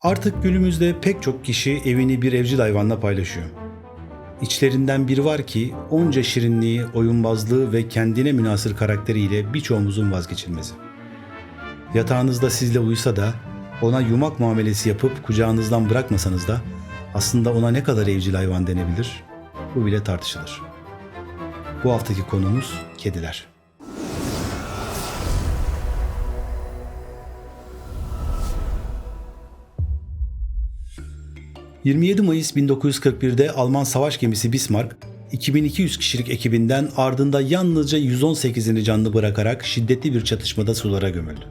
Artık günümüzde pek çok kişi evini bir evcil hayvanla paylaşıyor. İçlerinden biri var ki onca şirinliği, oyunbazlığı ve kendine münhasır karakteriyle birçoğumuzun vazgeçilmezi. Yatağınızda sizle uyusa da ona yumak muamelesi yapıp kucağınızdan bırakmasanız da aslında ona ne kadar evcil hayvan denebilir? Bu bile tartışılır. Bu haftaki konumuz kediler. ...27 Mayıs 1941'de Alman savaş gemisi Bismarck, 2200 kişilik ekibinden ardında yalnızca 118'ini canlı bırakarak şiddetli bir çatışmada sulara gömüldü.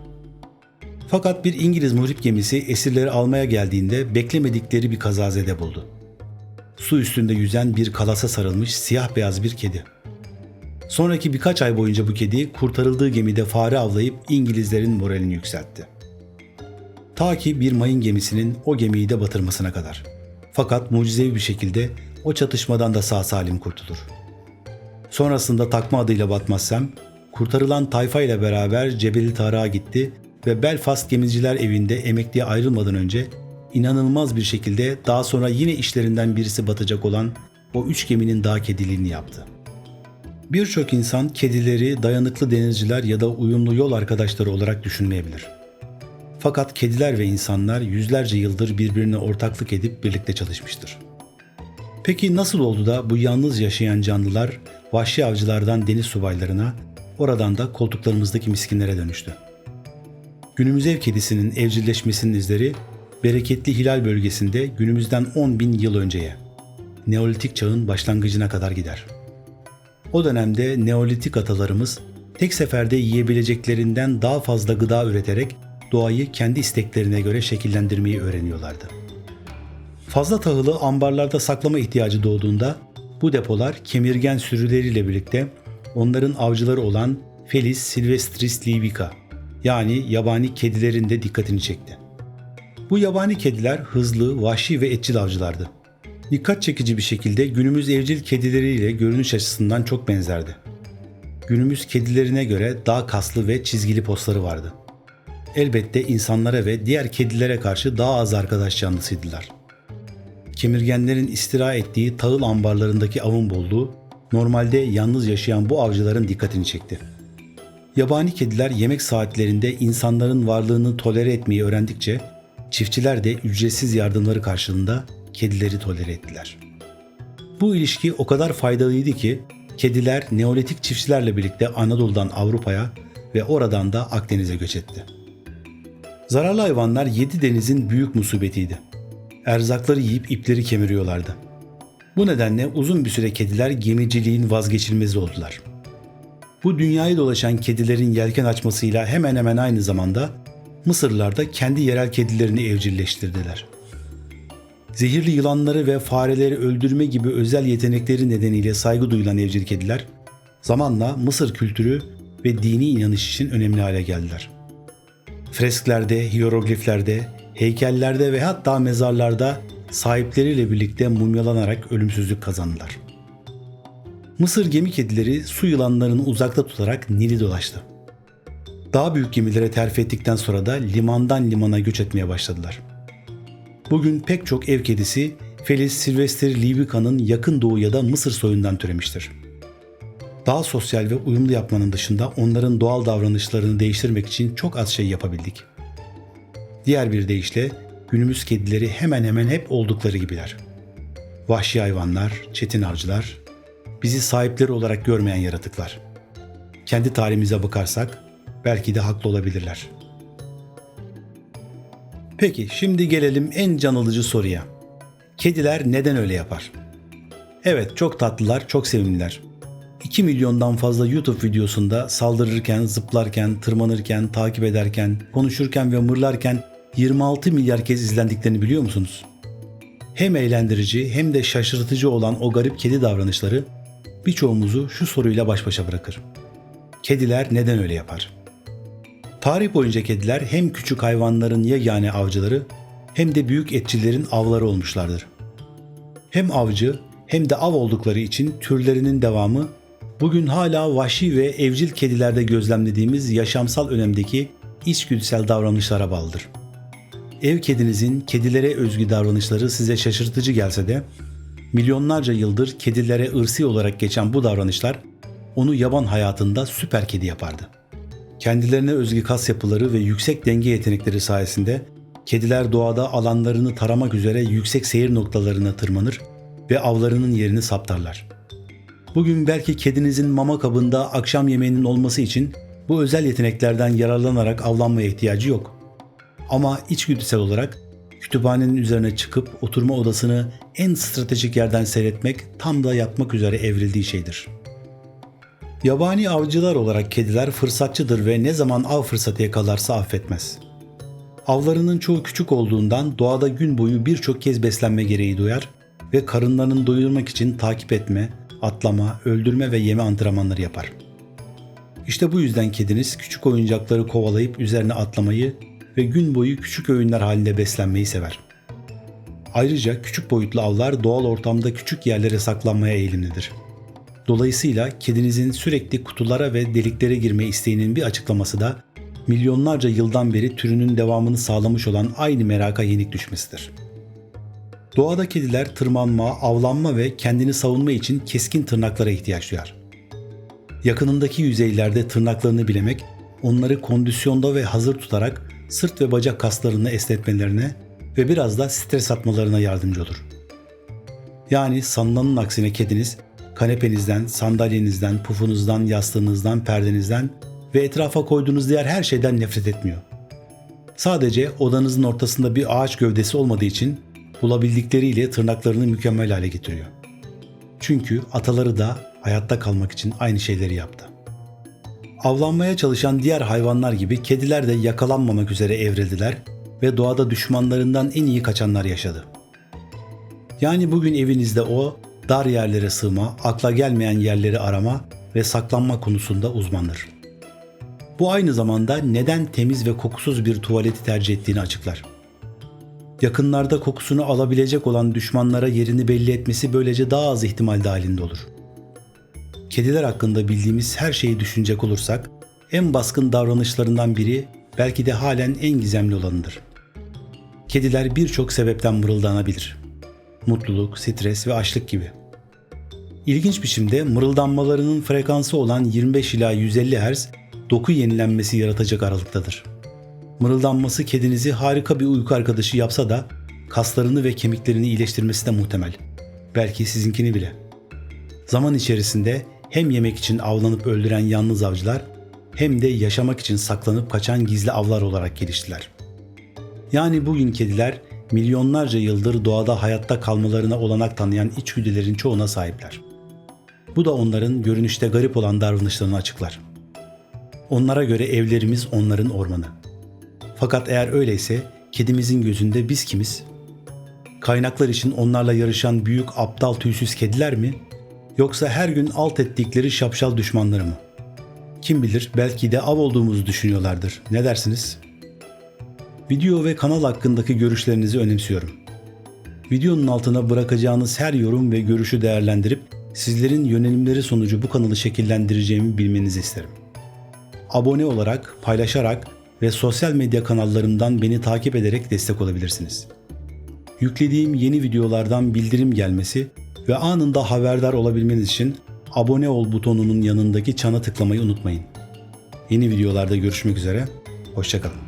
Fakat bir İngiliz muhrip gemisi esirleri almaya geldiğinde beklemedikleri bir kazazede buldu. Su üstünde yüzen bir kalasa sarılmış siyah beyaz bir kedi. Sonraki birkaç ay boyunca bu kedi kurtarıldığı gemide fare avlayıp İngilizlerin moralini yükseltti. Ta ki bir mayın gemisinin o gemiyi de batırmasına kadar. Fakat mucizevi bir şekilde o çatışmadan da sağ salim kurtulur. Sonrasında takma adıyla Batmaz Sam, kurtarılan tayfa ile beraber Cebeli Tarık'a gitti ve Belfast Gemiciler Evi'nde emekliye ayrılmadan önce inanılmaz bir şekilde daha sonra yine işlerinden birisi batacak olan o 3 geminin dağ kediliğini yaptı. Birçok insan kedileri dayanıklı denizciler ya da uyumlu yol arkadaşları olarak düşünmeyebilir. Fakat kediler ve insanlar yüzlerce yıldır birbirine ortaklık edip birlikte çalışmıştır. Peki nasıl oldu da bu yalnız yaşayan canlılar vahşi avcılardan deniz subaylarına, oradan da koltuklarımızdaki miskinlere dönüştü? Günümüz ev kedisinin evcilleşmesinin izleri bereketli Hilal bölgesinde günümüzden 10.000 yıl önceye, Neolitik çağın başlangıcına kadar gider. O dönemde Neolitik atalarımız tek seferde yiyebileceklerinden daha fazla gıda üreterek doğayı kendi isteklerine göre şekillendirmeyi öğreniyorlardı. Fazla tahılı ambarlarda saklama ihtiyacı doğduğunda bu depolar kemirgen sürüleriyle birlikte onların avcıları olan Felis silvestris libica yani yabani kedilerin de dikkatini çekti. Bu yabani kediler hızlı, vahşi ve etçil avcılardı. Dikkat çekici bir şekilde günümüz evcil kedileriyle görünüş açısından çok benzerdi. Günümüz kedilerine göre daha kaslı ve çizgili postları vardı. Elbette insanlara ve diğer kedilere karşı daha az arkadaş canlısıydılar. Kemirgenlerin istirahat ettiği tahıl ambarlarındaki avın bolluğu normalde yalnız yaşayan bu avcıların dikkatini çekti. Yabani kediler yemek saatlerinde insanların varlığını tolere etmeyi öğrendikçe çiftçiler de ücretsiz yardımları karşılığında kedileri tolere ettiler. Bu ilişki o kadar faydalıydı ki kediler Neolitik çiftçilerle birlikte Anadolu'dan Avrupa'ya ve oradan da Akdeniz'e göç etti. Zararlı hayvanlar 7 denizin büyük musibetiydi. Erzakları yiyip ipleri kemiriyorlardı. Bu nedenle uzun bir süre kediler gemiciliğin vazgeçilmezi oldular. Bu dünyayı dolaşan kedilerin yelken açmasıyla hemen hemen aynı zamanda Mısırlılar da kendi yerel kedilerini evcilleştirdiler. Zehirli yılanları ve fareleri öldürme gibi özel yetenekleri nedeniyle saygı duyulan evcil kediler, zamanla Mısır kültürü ve dini inanış için önemli hale geldiler. Fresklerde, hierogliflerde, heykellerde ve hatta mezarlarda sahipleriyle birlikte mumyalanarak ölümsüzlük kazandılar. Mısır gemi kedileri su yılanlarını uzakta tutarak Nil'i dolaştı. Daha büyük gemilere terfi ettikten sonra da limandan limana göç etmeye başladılar. Bugün pek çok ev kedisi Felis silvestris libica'nın yakın doğu ya da Mısır soyundan türemiştir. Daha sosyal ve uyumlu yapmanın dışında onların doğal davranışlarını değiştirmek için çok az şey yapabildik. Diğer bir deyişle günümüz kedileri hemen hemen hep oldukları gibiler. Vahşi hayvanlar, çetin avcılar, bizi sahipleri olarak görmeyen yaratıklar. Kendi tarihimize bakarsak belki de haklı olabilirler. Peki şimdi gelelim en can alıcı soruya. Kediler neden öyle yapar? Evet, çok tatlılar, çok sevimliler. 2 milyondan fazla YouTube videosunda saldırırken, zıplarken, tırmanırken, takip ederken, konuşurken ve mırlarken 26 milyar kez izlendiklerini biliyor musunuz? Hem eğlendirici hem de şaşırtıcı olan o garip kedi davranışları birçoğumuzu şu soruyla baş başa bırakır. Kediler neden öyle yapar? Tarih boyunca kediler hem küçük hayvanların yegane avcıları hem de büyük etçilerin avları olmuşlardır. Hem avcı hem de av oldukları için türlerinin devamı bugün hala vahşi ve evcil kedilerde gözlemlediğimiz yaşamsal önemdeki içgüdüsel davranışlara bağlıdır. Ev kedinizin kedilere özgü davranışları size şaşırtıcı gelse de milyonlarca yıldır kedilere ırsi olarak geçen bu davranışlar onu yaban hayatında süper kedi yapardı. Kendilerine özgü kas yapıları ve yüksek denge yetenekleri sayesinde kediler doğada alanlarını taramak üzere yüksek seyir noktalarına tırmanır ve avlarının yerini saptarlar. Bugün belki kedinizin mama kabında akşam yemeğinin olması için bu özel yeteneklerden yararlanarak avlanmaya ihtiyacı yok. Ama içgüdüsel olarak kütüphanenin üzerine çıkıp oturma odasını en stratejik yerden seyretmek tam da yapmak üzere evrildiği şeydir. Yabani avcılar olarak kediler fırsatçıdır ve ne zaman av fırsatı yakalarsa affetmez. Avlarının çoğu küçük olduğundan doğada gün boyu birçok kez beslenme gereği duyar ve karınlarını doyurmak için takip etme, atlama, öldürme ve yeme antrenmanları yapar. İşte bu yüzden kediniz küçük oyuncakları kovalayıp üzerine atlamayı ve gün boyu küçük öğünler halinde beslenmeyi sever. Ayrıca küçük boyutlu avlar doğal ortamda küçük yerlere saklanmaya eğilimlidir. Dolayısıyla kedinizin sürekli kutulara ve deliklere girme isteğinin bir açıklaması da milyonlarca yıldan beri türünün devamını sağlamış olan aynı meraka yenik düşmesidir. Doğada kediler tırmanma, avlanma ve kendini savunma için keskin tırnaklara ihtiyaç duyar. Yakınındaki yüzeylerde tırnaklarını bilemek, onları kondisyonda ve hazır tutarak sırt ve bacak kaslarını esnetmelerine ve biraz da stres atmalarına yardımcı olur. Yani sanılanın aksine kediniz, kanepenizden, sandalyenizden, pufunuzdan, yastığınızdan, perdenizden ve etrafa koyduğunuz diğer her şeyden nefret etmiyor. Sadece odanızın ortasında bir ağaç gövdesi olmadığı için bulabildikleriyle tırnaklarını mükemmel hale getiriyor. Çünkü ataları da hayatta kalmak için aynı şeyleri yaptı. Avlanmaya çalışan diğer hayvanlar gibi kediler de yakalanmamak üzere evrildiler ve doğada düşmanlarından en iyi kaçanlar yaşadı. Yani bugün evinizde o, dar yerlere sığma, akla gelmeyen yerleri arama ve saklanma konusunda uzmandır. Bu aynı zamanda neden temiz ve kokusuz bir tuvaleti tercih ettiğini açıklar. Yakınlarda kokusunu alabilecek olan düşmanlara yerini belli etmesi böylece daha az ihtimal dahilinde olur. Kediler hakkında bildiğimiz her şeyi düşünecek olursak, en baskın davranışlarından biri belki de halen en gizemli olanıdır. Kediler birçok sebepten mırıldanabilir. Mutluluk, stres ve açlık gibi. İlginç biçimde mırıldanmalarının frekansı olan 25 ila 150 Hz doku yenilenmesi yaratacak aralıktadır. Mırıldanması kedinizi harika bir uyku arkadaşı yapsa da kaslarını ve kemiklerini iyileştirmesi de muhtemel. Belki sizinkini bile. Zaman içerisinde hem yemek için avlanıp öldüren yalnız avcılar hem de yaşamak için saklanıp kaçan gizli avlar olarak geliştiler. Yani bugün kediler milyonlarca yıldır doğada hayatta kalmalarına olanak tanıyan içgüdülerin çoğuna sahipler. Bu da onların görünüşte garip olan davranışlarını açıklar. Onlara göre evlerimiz onların ormanı. Fakat eğer öyleyse kedimizin gözünde biz kimiz? Kaynaklar için onlarla yarışan büyük aptal tüysüz kediler mi? Yoksa her gün alt ettikleri şapşal düşmanları mı? Kim bilir, belki de av olduğumuzu düşünüyorlardır. Ne dersiniz? Video ve kanal hakkındaki görüşlerinizi önemsiyorum. Videonun altına bırakacağınız her yorum ve görüşü değerlendirip sizlerin yönelimleri sonucu bu kanalı şekillendireceğimi bilmenizi isterim. Abone olarak, paylaşarak ve sosyal medya kanallarımdan beni takip ederek destek olabilirsiniz. Yüklediğim yeni videolardan bildirim gelmesi ve anında haberdar olabilmeniz için abone ol butonunun yanındaki çana tıklamayı unutmayın. Yeni videolarda görüşmek üzere, hoşça kalın.